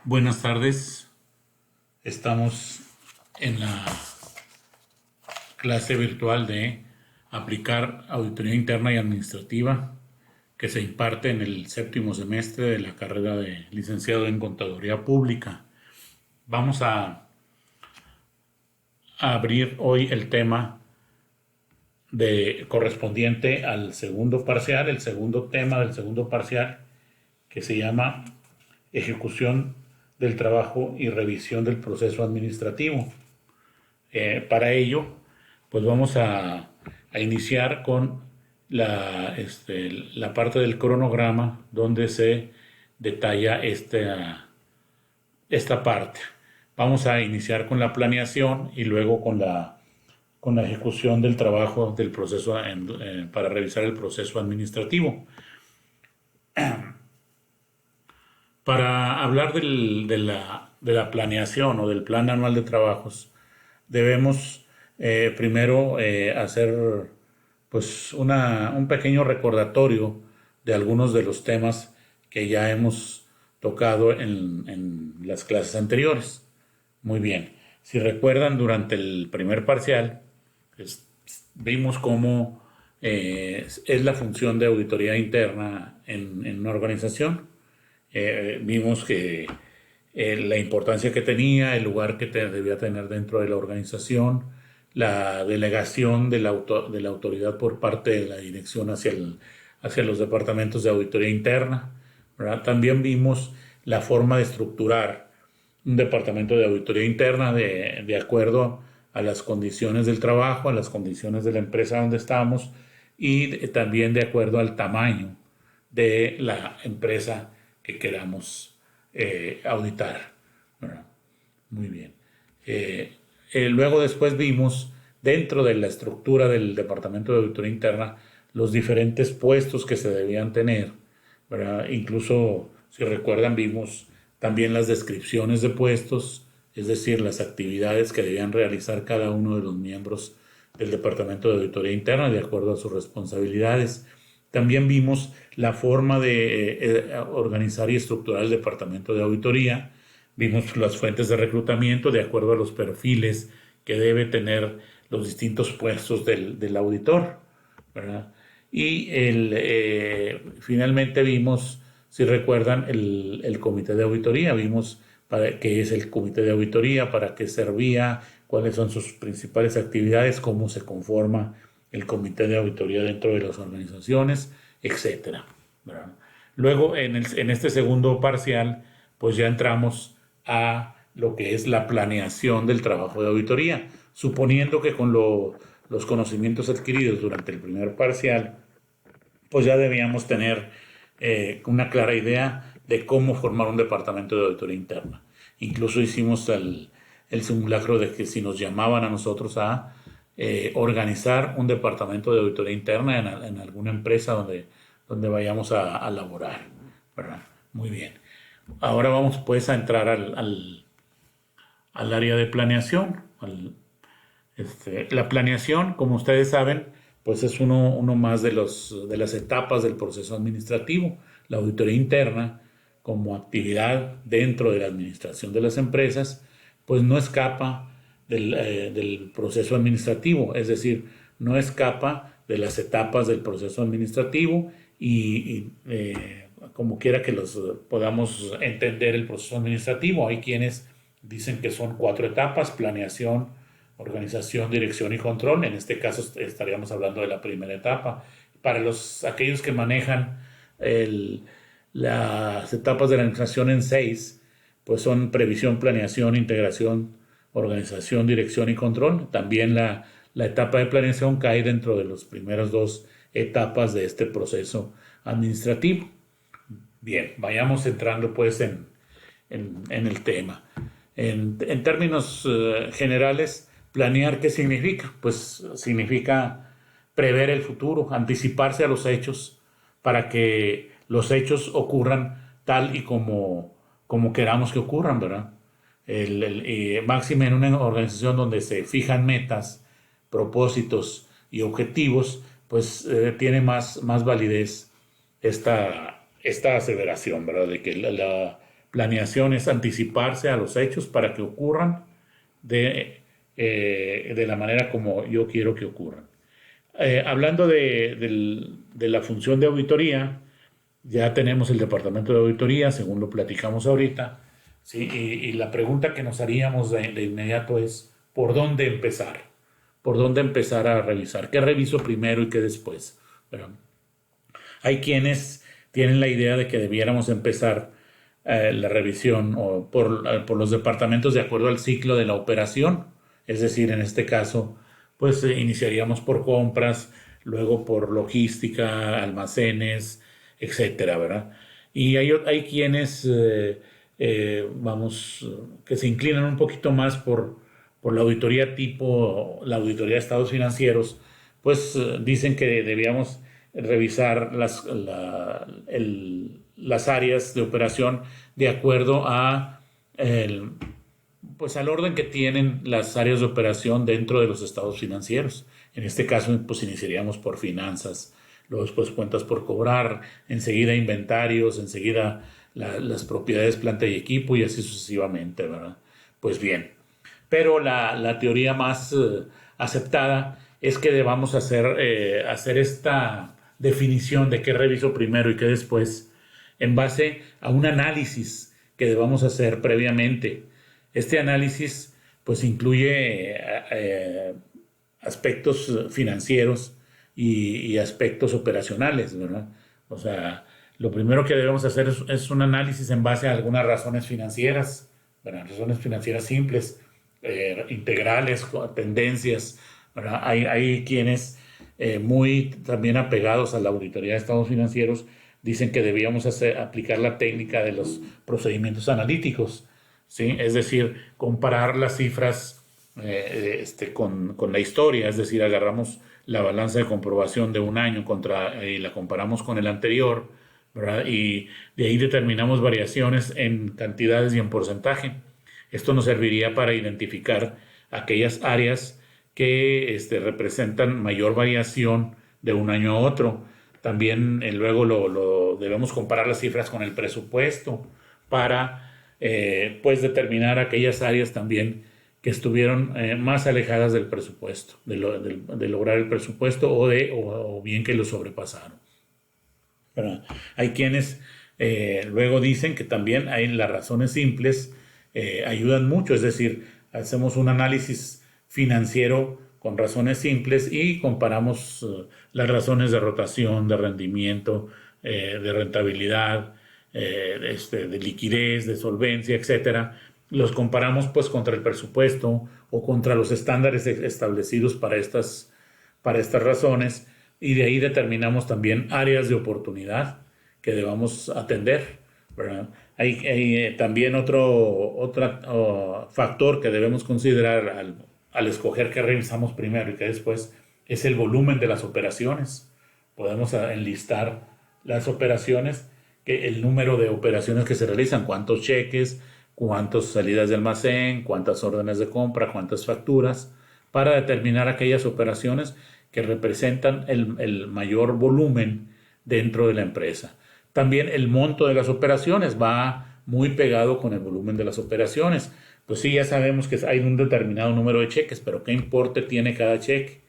Buenas tardes, estamos en la clase virtual de aplicar auditoría interna y administrativa que se imparte en el séptimo semestre de la carrera de licenciado en Contaduría Pública. Vamos a abrir hoy el tema correspondiente al segundo parcial, el segundo tema del segundo parcial, que se llama ejecución del trabajo y revisión del proceso administrativo. Para ello, pues vamos a iniciar con la parte del cronograma donde se detalla esta parte. Vamos a iniciar con la planeación y luego con la ejecución del trabajo del proceso para revisar el proceso administrativo. Para hablar de la planeación o del plan anual de trabajos, debemos primero hacer pues un pequeño recordatorio de algunos de los temas que ya hemos tocado en las clases anteriores. Muy bien, si recuerdan, durante el primer parcial vimos cómo es la función de auditoría interna en una organización. Vimos que la importancia que tenía, el lugar que debía tener dentro de la organización, la delegación de la autoridad por parte de la dirección hacia los departamentos de auditoría interna, ¿verdad? También vimos la forma de estructurar un departamento de auditoría interna de acuerdo a las condiciones del trabajo, a las condiciones de la empresa donde estamos y también de acuerdo al tamaño de la empresa que queramos auditar, ¿verdad? Muy bien. Luego después vimos dentro de la estructura del Departamento de Auditoría Interna los diferentes puestos que se debían tener, ¿verdad? Incluso, si recuerdan, vimos también las descripciones de puestos, es decir, las actividades que debían realizar cada uno de los miembros del Departamento de Auditoría Interna de acuerdo a sus responsabilidades. También vimos la forma de organizar y estructurar el departamento de auditoría. Vimos las fuentes de reclutamiento de acuerdo a los perfiles que debe tener los distintos puestos del auditor, ¿verdad? Y finalmente vimos, si recuerdan, el comité de auditoría. Vimos qué es el comité de auditoría, para qué servía, cuáles son sus principales actividades, cómo se conforma el comité de auditoría dentro de las organizaciones, etcétera, ¿verdad? Luego, en este segundo parcial, pues ya entramos a lo que es la planeación del trabajo de auditoría, suponiendo que con los conocimientos adquiridos durante el primer parcial, pues ya debíamos tener una clara idea de cómo formar un departamento de auditoría interna. Incluso hicimos el simulacro de que si nos llamaban a nosotros a organizar un departamento de auditoría interna en alguna empresa donde vayamos a laborar, ¿verdad? Muy bien. Ahora vamos pues a entrar al área de planeación. La planeación, como ustedes saben, pues es uno más de las etapas del proceso administrativo. La auditoría interna, como actividad dentro de la administración de las empresas, pues no escapa del proceso administrativo, es decir, no escapa de las etapas del proceso administrativo y como quiera que los podamos entender el proceso administrativo. Hay quienes dicen que son 4 etapas: planeación, organización, dirección y control. En este caso estaríamos hablando de la primera etapa. Para aquellos que manejan las etapas de la administración en 6, pues son previsión, planeación, integración, organización, dirección y control. También la etapa de planeación cae dentro de las primeras 2 etapas de este proceso administrativo. Bien, vayamos entrando pues en el tema. En términos generales, planear, ¿qué significa? Pues significa prever el futuro, anticiparse a los hechos para que los hechos ocurran tal y como queramos que ocurran, ¿verdad? Máxime en una organización donde se fijan metas, propósitos y objetivos, pues tiene más validez esta aseveración, ¿verdad? De que la Planeación es anticiparse a los hechos para que ocurran de la manera como yo quiero que ocurran. Hablando de la función de auditoría, ya tenemos el departamento de auditoría, según lo platicamos ahorita, ¿sí? Y la pregunta que nos haríamos de inmediato es, ¿por dónde empezar? ¿Por dónde empezar a revisar? ¿Qué reviso primero y qué después? Bueno, hay quienes tienen la idea de que debiéramos empezar la revisión por los departamentos de acuerdo al ciclo de la operación. Es decir, en este caso, pues iniciaríamos por compras, luego por logística, almacenes, etcétera, ¿verdad? Y hay quienes, que se inclinan un poquito más por la auditoría tipo, la auditoría de estados financieros, pues dicen que debíamos revisar las áreas de operación de acuerdo pues al orden que tienen las áreas de operación dentro de los estados financieros. En este caso, pues iniciaríamos por finanzas, luego después cuentas por cobrar, enseguida inventarios, enseguida las propiedades, planta y equipo y así sucesivamente, ¿verdad? Pues bien, pero la teoría más aceptada es que debamos hacer esta definición de qué reviso primero y qué después en base a un análisis que debamos hacer previamente. Este análisis pues incluye aspectos financieros y aspectos operacionales, ¿verdad? O sea, lo primero que debemos hacer es un análisis en base a algunas razones financieras, ¿verdad? Razones financieras simples, integrales, tendencias, ¿verdad? Hay quienes muy también apegados a la auditoría de estados financieros dicen que debíamos aplicar la técnica de los procedimientos analíticos, ¿sí? Es decir, comparar las cifras con la historia, es decir, agarramos la balanza de comprobación de un año y la comparamos con el anterior, ¿verdad? Y de ahí determinamos variaciones en cantidades y en porcentaje. Esto nos serviría para identificar aquellas áreas que representan mayor variación de un año a otro. También luego debemos comparar las cifras con el presupuesto para pues determinar aquellas áreas también que estuvieron más alejadas del presupuesto, de lograr el presupuesto o bien que lo sobrepasaron. Pero hay quienes luego dicen que también hay las razones simples ayudan mucho, es decir, hacemos un análisis financiero con razones simples y comparamos las razones de rotación, de rendimiento, de rentabilidad, de liquidez, de solvencia, etcétera. Los comparamos pues contra el presupuesto o contra los estándares establecidos para estas razones y de ahí determinamos también áreas de oportunidad que debamos atender, ¿verdad? Hay también otro factor que debemos considerar al escoger qué revisamos primero y qué después, es el volumen de las operaciones. Podemos enlistar las operaciones, el número de operaciones que se realizan, cuántos cheques, cuántas salidas de almacén, cuántas órdenes de compra, cuántas facturas, para determinar aquellas operaciones que representan el mayor volumen dentro de la empresa. También el monto de las operaciones va muy pegado con el volumen de las operaciones. Pues sí, ya sabemos que hay un determinado número de cheques, pero ¿qué importe tiene cada cheque?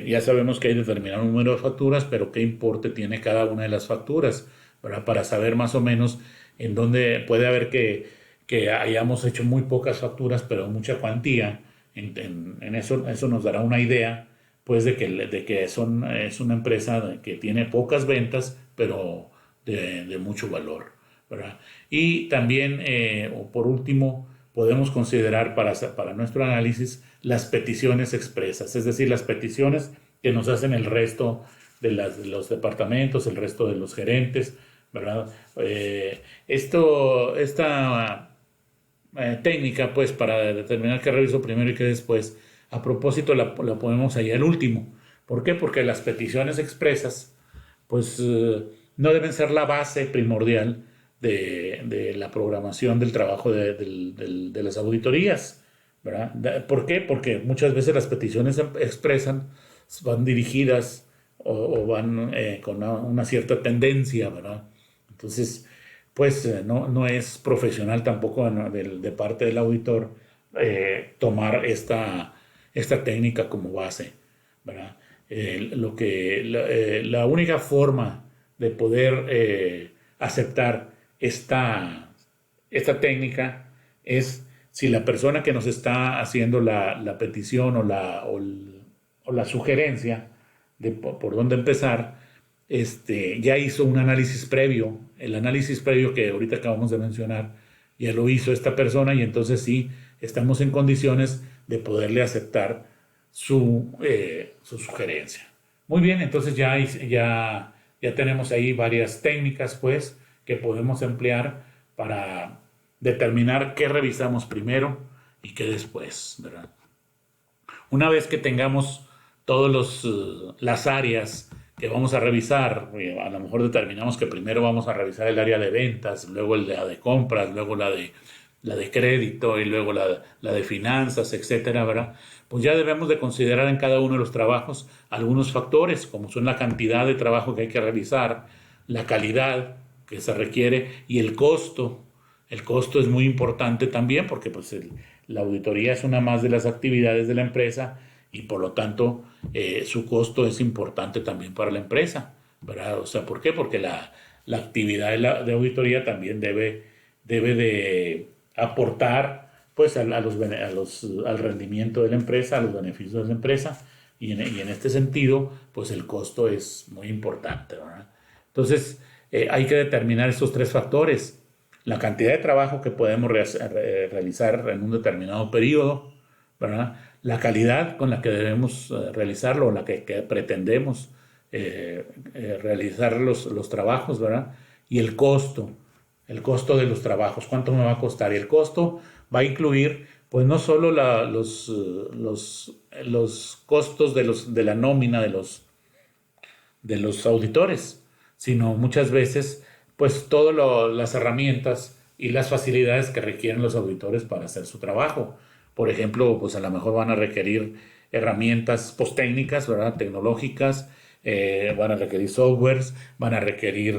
Ya sabemos que hay determinado número de facturas, pero ¿qué importe tiene cada una de las facturas? Para saber más o menos en dónde puede haber que hayamos hecho muy pocas facturas, pero mucha cuantía. En eso nos dará una idea pues de que es una empresa que tiene pocas ventas, pero de mucho valor, ¿verdad? Y también, o por último, podemos considerar para nuestro análisis las peticiones expresas, es decir, las peticiones que nos hacen el resto de los departamentos, el resto de los gerentes, ¿verdad? Esta técnica, pues, para determinar qué reviso primero y qué después, a propósito la ponemos ahí al último. ¿Por qué? Porque las peticiones expresas, pues, no deben ser la base primordial de la programación del trabajo de las auditorías, ¿verdad? ¿Por qué? Porque muchas veces las peticiones expresan van dirigidas o van con una cierta tendencia, ¿verdad? Entonces, pues no es profesional tampoco de parte del auditor tomar esta técnica como base, ¿verdad? La única forma de poder aceptar esta técnica es si la persona que nos está haciendo la petición o la sugerencia de por dónde empezar, ya hizo un análisis previo. El análisis previo que ahorita acabamos de mencionar, ya lo hizo esta persona y entonces sí estamos en condiciones de poderle aceptar su sugerencia. Muy bien, entonces ya tenemos ahí varias técnicas pues que podemos emplear para determinar qué revisamos primero y qué después, ¿verdad? Una vez que tengamos todas las áreas que vamos a revisar, a lo mejor determinamos que primero vamos a revisar el área de ventas, luego la de compras, luego la de crédito y luego la de finanzas, etcétera, ¿verdad? Pues ya debemos de considerar en cada uno de los trabajos algunos factores, como son la cantidad de trabajo que hay que realizar, la calidad que se requiere y el costo. El costo es muy importante también porque pues, la auditoría es una más de las actividades de la empresa y por lo tanto su costo es importante también para la empresa, ¿verdad? O sea, ¿por qué? Porque la actividad de auditoría también debe de aportar pues al rendimiento de la empresa, a los beneficios de la empresa y en este sentido pues el costo es muy importante, ¿verdad? Entonces hay que determinar estos tres factores: la cantidad de trabajo que podemos realizar en un determinado periodo, ¿verdad? La calidad con la que debemos realizarlo, o la que pretendemos realizar los trabajos, ¿verdad? Y el costo de los trabajos, cuánto me va a costar. Y el costo va a incluir, pues no solo los costos de la nómina de los auditores, sino muchas veces pues todas las herramientas y las facilidades que requieren los auditores para hacer su trabajo. Por ejemplo, pues a lo mejor van a requerir herramientas postécnicas, ¿verdad? Tecnológicas, van a requerir softwares, van a requerir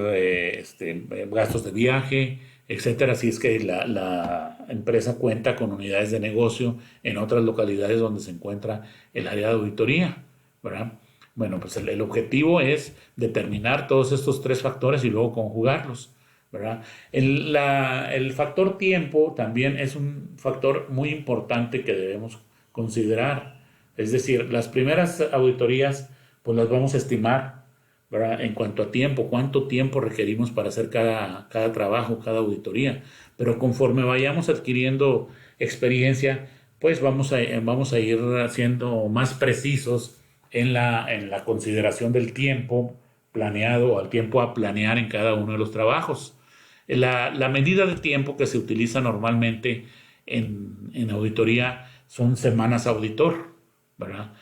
gastos de viaje, etcétera. Si es que la empresa cuenta con unidades de negocio en otras localidades donde se encuentra el área de auditoría, ¿verdad? Bueno, pues el objetivo es determinar todos estos tres factores y luego conjugarlos, ¿verdad? El factor tiempo también es un factor muy importante que debemos considerar. Es decir, las primeras auditorías, pues las vamos a estimar, ¿verdad? En cuanto a tiempo, cuánto tiempo requerimos para hacer cada trabajo, cada auditoría. Pero conforme vayamos adquiriendo experiencia, pues vamos a ir siendo más precisos en la consideración del tiempo planeado o al tiempo a planear en cada uno de los trabajos. La medida de tiempo que se utiliza normalmente en auditoría son semanas auditor, ¿verdad?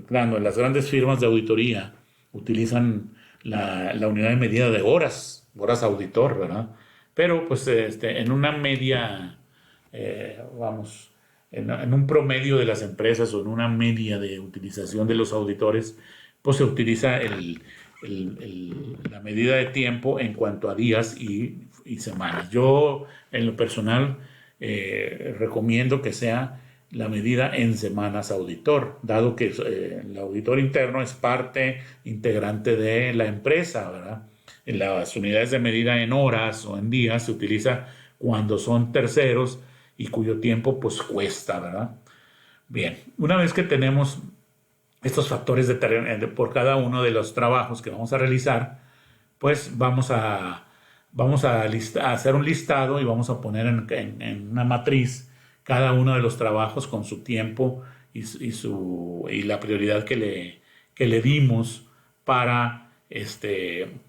Claro, en las grandes firmas de auditoría utilizan la unidad de medida de horas auditor, ¿verdad? Pero pues en una media, vamos, en un promedio de las empresas o en una media de utilización de los auditores, pues se utiliza la medida de tiempo en cuanto a días y semanas. Yo, en lo personal, recomiendo que sea la medida en semanas auditor, dado que el auditor interno es parte integrante de la empresa, ¿verdad? En las unidades de medida en horas o en días se utiliza cuando son terceros y cuyo tiempo pues cuesta, ¿verdad? Bien, una vez que tenemos estos factores por cada uno de los trabajos que vamos a realizar, pues vamos a hacer un listado y vamos a poner en una matriz cada uno de los trabajos con su tiempo y la prioridad que le dimos para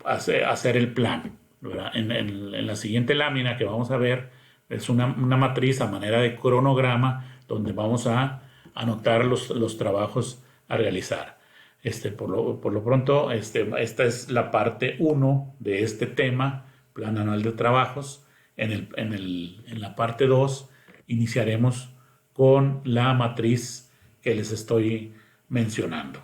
hacer el plan, ¿verdad? En la siguiente lámina que vamos a ver es una matriz a manera de cronograma donde vamos a anotar los trabajos a realizar. Por lo pronto, esta es la parte uno de este tema, Plan Anual de Trabajos. En la parte 2 iniciaremos con la matriz que les estoy mencionando.